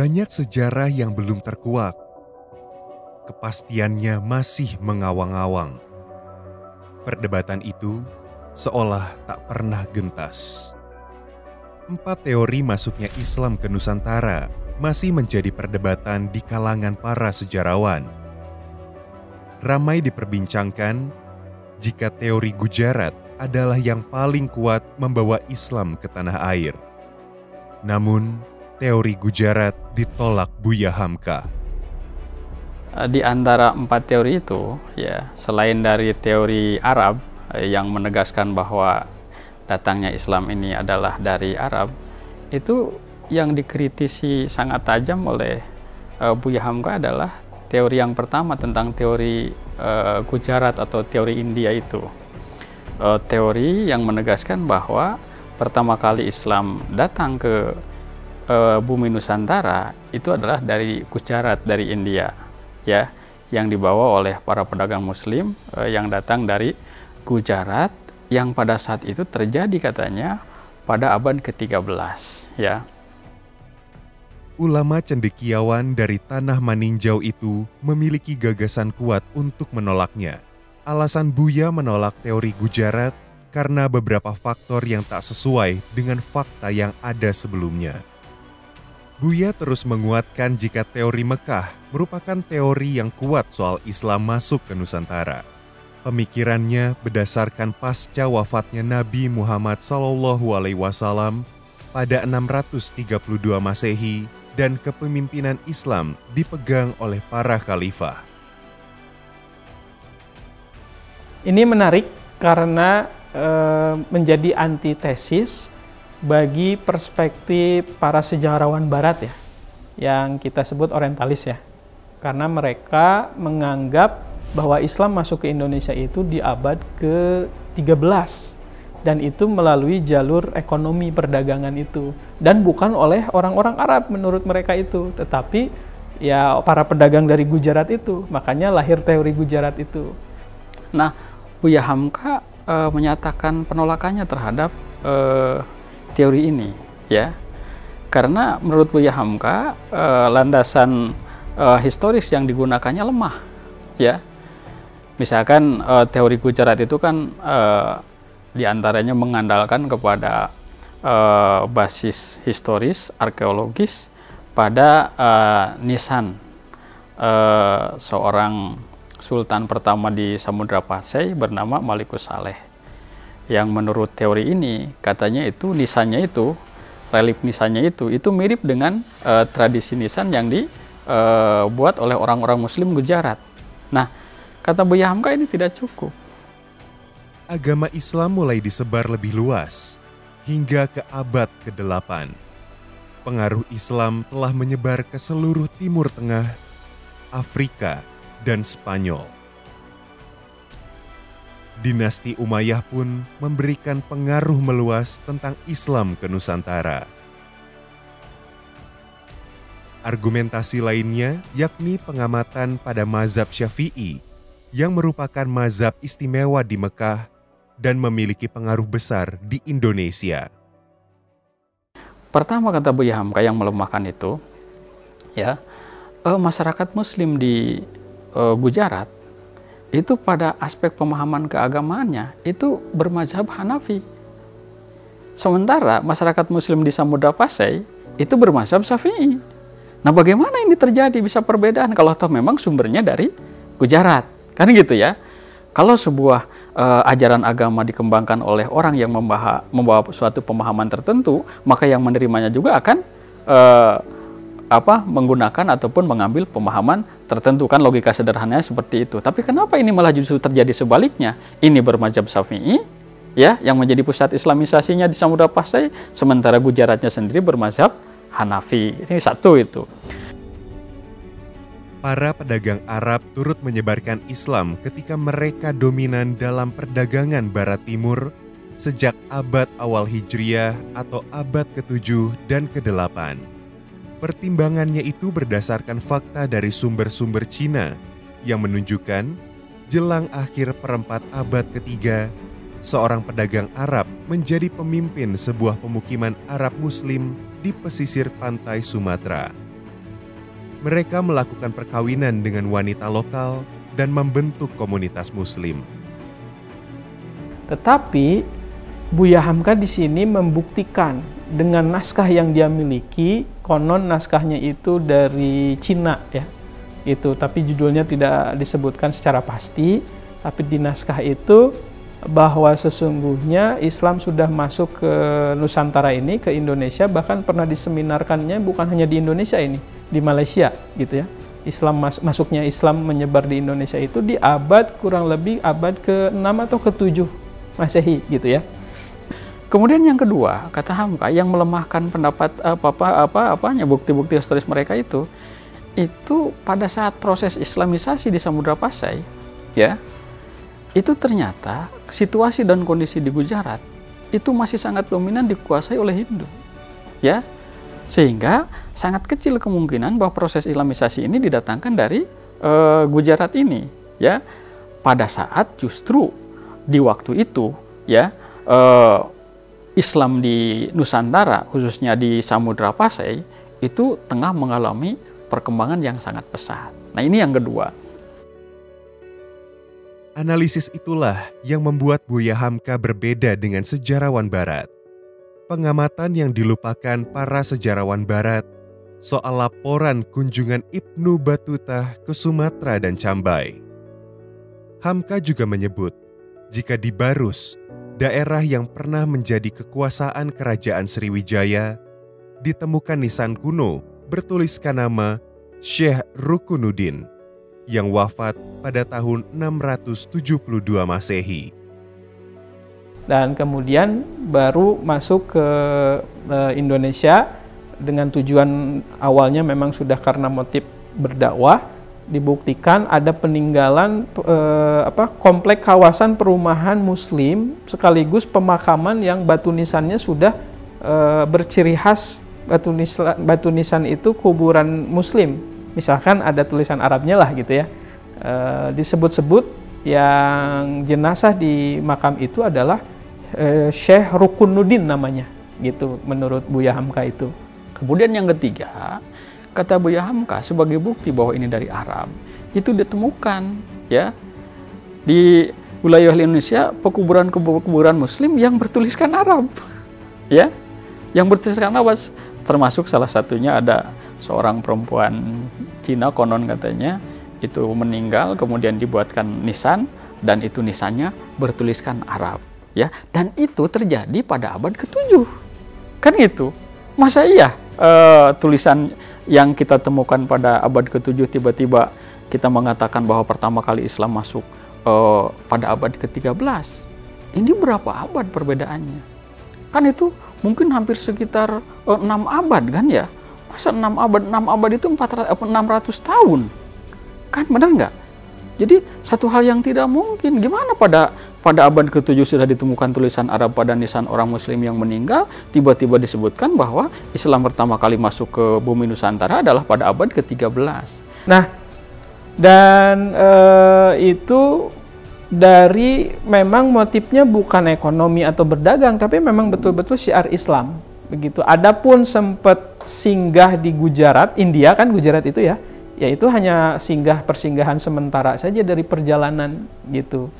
banyak sejarah yang belum terkuak. Kepastiannya masih mengawang-awang. Perdebatan itu seolah tak pernah gentas. 4 teori masuknya Islam ke Nusantara masih menjadi perdebatan di kalangan para sejarawan. Ramai diperbincangkan jika teori Gujarat adalah yang paling kuat membawa Islam ke tanah air. Namun, teori Gujarat ditolak Buya Hamka. Di antara 4 teori itu, ya, selain dari teori Arab yang menegaskan bahwa datangnya Islam ini adalah dari Arab, itu yang dikritisi sangat tajam oleh Buya Hamka adalah teori yang pertama tentang teori Gujarat atau teori India itu. Teori yang menegaskan bahwa pertama kali Islam datang ke bumi Nusantara itu adalah dari Gujarat, dari India, ya, yang dibawa oleh para pedagang Muslim yang datang dari Gujarat, yang pada saat itu terjadi katanya pada abad ke-13, ya. Ulama cendekiawan dari tanah Maninjau itu memiliki gagasan kuat untuk menolaknya. Alasan Buya menolak teori Gujarat karena beberapa faktor yang tak sesuai dengan fakta yang ada sebelumnya. Buya terus menguatkan jika teori Mekah merupakan teori yang kuat soal Islam masuk ke Nusantara. Pemikirannya berdasarkan pasca wafatnya Nabi Muhammad SAW pada 632 Masehi dan kepemimpinan Islam dipegang oleh para khalifah. Ini menarik karena menjadi antitesis bagi perspektif para sejarawan barat, ya, yang kita sebut orientalis, ya. Karena mereka menganggap bahwa Islam masuk ke Indonesia itu di abad ke-13 dan itu melalui jalur ekonomi perdagangan itu, dan bukan oleh orang-orang Arab menurut mereka itu, tetapi ya para pedagang dari Gujarat itu. Makanya lahir teori Gujarat itu. Nah, Buya Hamka menyatakan penolakannya terhadap teori ini, ya, karena menurut Buya Hamka landasan historis yang digunakannya lemah, ya. Misalkan teori Gujarat itu kan diantaranya mengandalkan kepada basis historis arkeologis pada nisan seorang Sultan pertama di Samudra Pasai bernama Malikus Saleh, yang menurut teori ini katanya itu nisannya itu, relief nisannya itu mirip dengan tradisi nisan yang dibuat oleh orang-orang Muslim Gujarat. Nah, kata Buya Hamka ini tidak cukup. Agama Islam mulai disebar lebih luas hingga ke abad ke-8. Pengaruh Islam telah menyebar ke seluruh Timur Tengah, Afrika, dan Spanyol. Dinasti Umayyah pun memberikan pengaruh meluas tentang Islam ke Nusantara. Argumentasi lainnya yakni pengamatan pada mazhab Syafi'i yang merupakan mazhab istimewa di Mekah dan memiliki pengaruh besar di Indonesia. Pertama, kata Buya Hamka yang melemahkan itu, ya, masyarakat Muslim di Gujarat itu pada aspek pemahaman keagamaannya itu bermazhab Hanafi. Sementara masyarakat Muslim di Samudra Pasai itu bermazhab Syafi'i. Nah, bagaimana ini terjadi bisa perbedaan kalau toh memang sumbernya dari Gujarat? Kan gitu, ya. Kalau sebuah ajaran agama dikembangkan oleh orang yang membawa suatu pemahaman tertentu, maka yang menerimanya juga akan menggunakan ataupun mengambil pemahaman tertentu, kan logika sederhananya seperti itu. Tapi kenapa ini malah justru terjadi sebaliknya? Ini bermazhab Syafi'i, ya, yang menjadi pusat islamisasinya di Samudra Pasai, sementara Gujaratnya sendiri bermazhab Hanafi. Ini satu itu. Para pedagang Arab turut menyebarkan Islam ketika mereka dominan dalam perdagangan Barat Timur sejak abad awal Hijriah atau abad ke-7 dan ke-8. Pertimbangannya itu berdasarkan fakta dari sumber-sumber Cina yang menunjukkan jelang akhir perempat abad ketiga, seorang pedagang Arab menjadi pemimpin sebuah pemukiman Arab Muslim di pesisir pantai Sumatera. Mereka melakukan perkawinan dengan wanita lokal dan membentuk komunitas Muslim. Tetapi Buya Hamka di sini membuktikan dengan naskah yang dia miliki, konon naskahnya itu dari Cina ya. Itu, tapi judulnya tidak disebutkan secara pasti, tapi di naskah itu bahwa sesungguhnya Islam sudah masuk ke Nusantara ini, ke Indonesia, bahkan pernah diseminarkannya bukan hanya di Indonesia ini, di Malaysia gitu ya. Masuknya Islam menyebar di Indonesia itu di abad kurang lebih abad ke-6 atau ke-7 Masehi gitu ya. Kemudian yang kedua, kata Hamka, yang melemahkan pendapat bukti-bukti historis mereka itu pada saat proses Islamisasi di Samudra Pasai, ya, itu ternyata situasi dan kondisi di Gujarat itu masih sangat dominan dikuasai oleh Hindu, ya, sehingga sangat kecil kemungkinan bahwa proses Islamisasi ini didatangkan dari Gujarat ini, ya, pada saat justru di waktu itu, ya, Islam di Nusantara, khususnya di Samudra Pasai, itu tengah mengalami perkembangan yang sangat pesat. Nah, ini yang kedua. Analisis itulah yang membuat Buya Hamka berbeda dengan sejarawan Barat. Pengamatan yang dilupakan para sejarawan Barat soal laporan kunjungan Ibnu Battuta ke Sumatera dan Cambai. Hamka juga menyebut, jika di Barus, daerah yang pernah menjadi kekuasaan Kerajaan Sriwijaya, ditemukan nisan kuno bertuliskan nama Syekh Rukunuddin yang wafat pada tahun 672 Masehi. Dan kemudian baru masuk ke Indonesia dengan tujuan awalnya memang sudah karena motif berdakwah, dibuktikan ada peninggalan komplek kawasan perumahan Muslim sekaligus pemakaman yang batu nisannya sudah berciri khas batu nisan itu kuburan Muslim. Misalkan ada tulisan Arabnya lah gitu ya, disebut-sebut yang jenazah di makam itu adalah Syekh Rukunuddin namanya, gitu menurut Buya Hamka itu. Kemudian yang ketiga, kata Buya Hamka sebagai bukti bahwa ini dari Arab, itu ditemukan ya di wilayah Indonesia pekuburan Muslim yang bertuliskan Arab, ya, yang bertuliskan Arab, termasuk salah satunya ada seorang perempuan Cina konon katanya itu meninggal, kemudian dibuatkan nisan dan itu nisannya bertuliskan Arab, ya, dan itu terjadi pada abad ke-7. Kan itu, masa iya tulisan yang kita temukan pada abad ke-7 tiba-tiba kita mengatakan bahwa pertama kali Islam masuk pada abad ke-13. Ini berapa abad perbedaannya? Kan itu mungkin hampir sekitar 6 abad kan ya? Masa 6 abad itu 600 tahun? Kan benar nggak? Jadi satu hal yang tidak mungkin. Gimana pada abad ke-7 sudah ditemukan tulisan Arab pada nisan orang Muslim yang meninggal, tiba-tiba disebutkan bahwa Islam pertama kali masuk ke bumi Nusantara adalah pada abad ke-13. Nah, dan itu dari memang motifnya bukan ekonomi atau berdagang, tapi memang betul-betul syiar Islam. Begitu. Adapun sempat singgah di Gujarat, India kan Gujarat itu ya, yaitu hanya persinggahan sementara saja dari perjalanan gitu.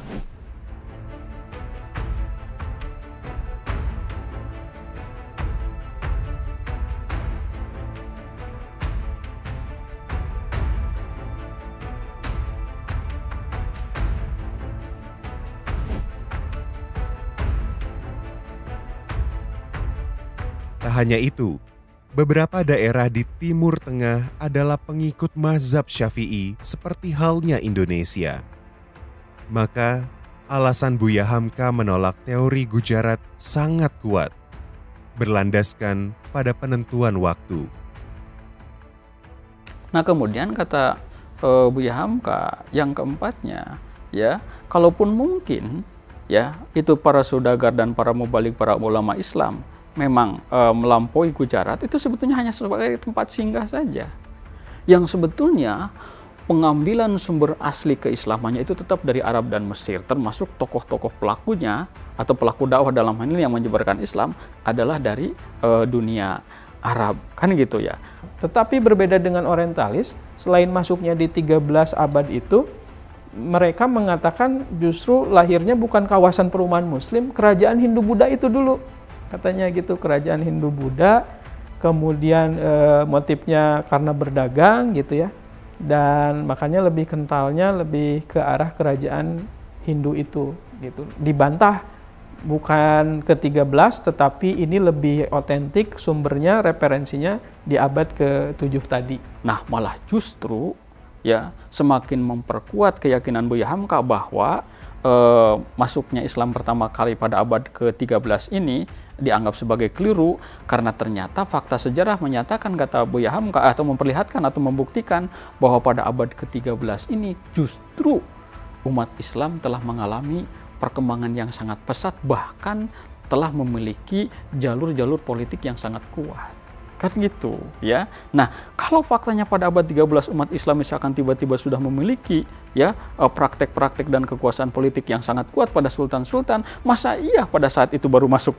Tak hanya itu, beberapa daerah di Timur Tengah adalah pengikut mazhab Syafi'i seperti halnya Indonesia. Maka, alasan Buya Hamka menolak teori Gujarat sangat kuat, berlandaskan pada penentuan waktu. Nah, kemudian kata Buya Hamka yang keempatnya, ya, kalaupun mungkin, ya, itu para saudagar dan para mubalik, para ulama Islam memang melampaui Gujarat, itu sebetulnya hanya sebagai tempat singgah saja. Yang sebetulnya pengambilan sumber asli keislamannya itu tetap dari Arab dan Mesir, termasuk tokoh-tokoh pelakunya atau pelaku dakwah dalam hal ini yang menyebarkan Islam adalah dari dunia Arab, kan gitu ya. Tetapi berbeda dengan orientalis, selain masuknya di 13 abad itu, mereka mengatakan justru lahirnya bukan kawasan perumahan Muslim, kerajaan Hindu-Buddha itu dulu. Katanya gitu, kerajaan Hindu-Buddha, kemudian motifnya karena berdagang gitu ya. Dan makanya lebih kentalnya lebih ke arah kerajaan Hindu itu gitu. Dibantah bukan ke-13, tetapi ini lebih otentik sumbernya, referensinya di abad ke-7 tadi. Nah, malah justru ya semakin memperkuat keyakinan Buya Hamka bahwa masuknya Islam pertama kali pada abad ke-13 ini dianggap sebagai keliru karena ternyata fakta sejarah menyatakan, kata Buya Hamka, atau memperlihatkan atau membuktikan bahwa pada abad ke-13 ini justru umat Islam telah mengalami perkembangan yang sangat pesat, bahkan telah memiliki jalur-jalur politik yang sangat kuat. Kan gitu ya. Nah, kalau faktanya pada abad 13 umat Islam misalkan tiba-tiba sudah memiliki ya praktek-praktek dan kekuasaan politik yang sangat kuat pada sultan-sultan, masa iya pada saat itu baru masuk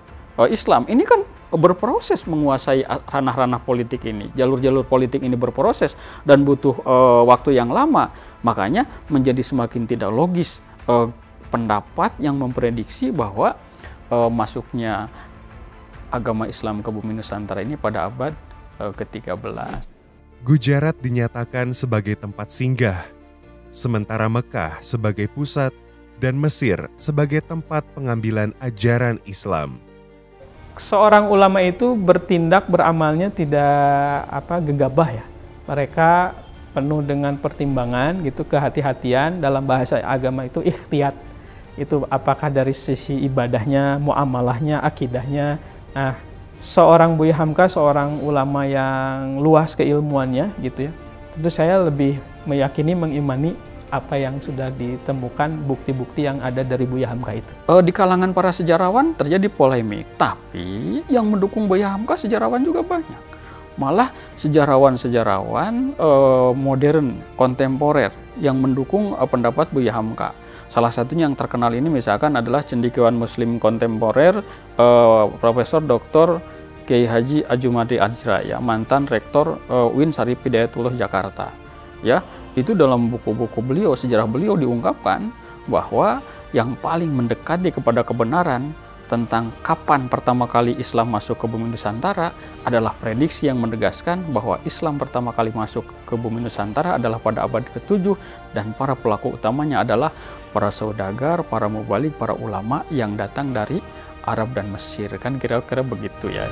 Islam? Ini kan berproses menguasai ranah-ranah politik ini. Jalur-jalur politik ini berproses dan butuh waktu yang lama. Makanya menjadi semakin tidak logis pendapat yang memprediksi bahwa masuknya agama Islam ke bumi Nusantara ini pada abad ke-13. Gujarat dinyatakan sebagai tempat singgah, sementara Mekah sebagai pusat dan Mesir sebagai tempat pengambilan ajaran Islam. Seorang ulama itu bertindak, beramalnya tidak gegabah ya. Mereka penuh dengan pertimbangan gitu, kehati-hatian. Dalam bahasa agama itu ikhtiyat. Itu apakah dari sisi ibadahnya, muamalahnya, akidahnya. Nah, seorang Buya Hamka, seorang ulama yang luas keilmuannya gitu ya. Tentu saya lebih meyakini, mengimani apa yang sudah ditemukan, bukti-bukti yang ada dari Buya Hamka itu. Di kalangan para sejarawan terjadi polemik, tapi yang mendukung Buya Hamka sejarawan juga banyak. Malah sejarawan-sejarawan modern, kontemporer yang mendukung pendapat Buya Hamka. Salah satunya yang terkenal ini misalkan adalah cendekiawan Muslim kontemporer Profesor Dr. Kiai Haji Ajumadi Ajraya, mantan rektor UIN Syarif Hidayatullah Jakarta. Ya, itu dalam buku-buku beliau, sejarah beliau diungkapkan bahwa yang paling mendekati kepada kebenaran tentang kapan pertama kali Islam masuk ke bumi Nusantara adalah prediksi yang menegaskan bahwa Islam pertama kali masuk ke bumi Nusantara adalah pada abad ke-7 dan para pelaku utamanya adalah para saudagar, para mubalik, para ulama yang datang dari Arab dan Mesir. Kan kira-kira begitu ya.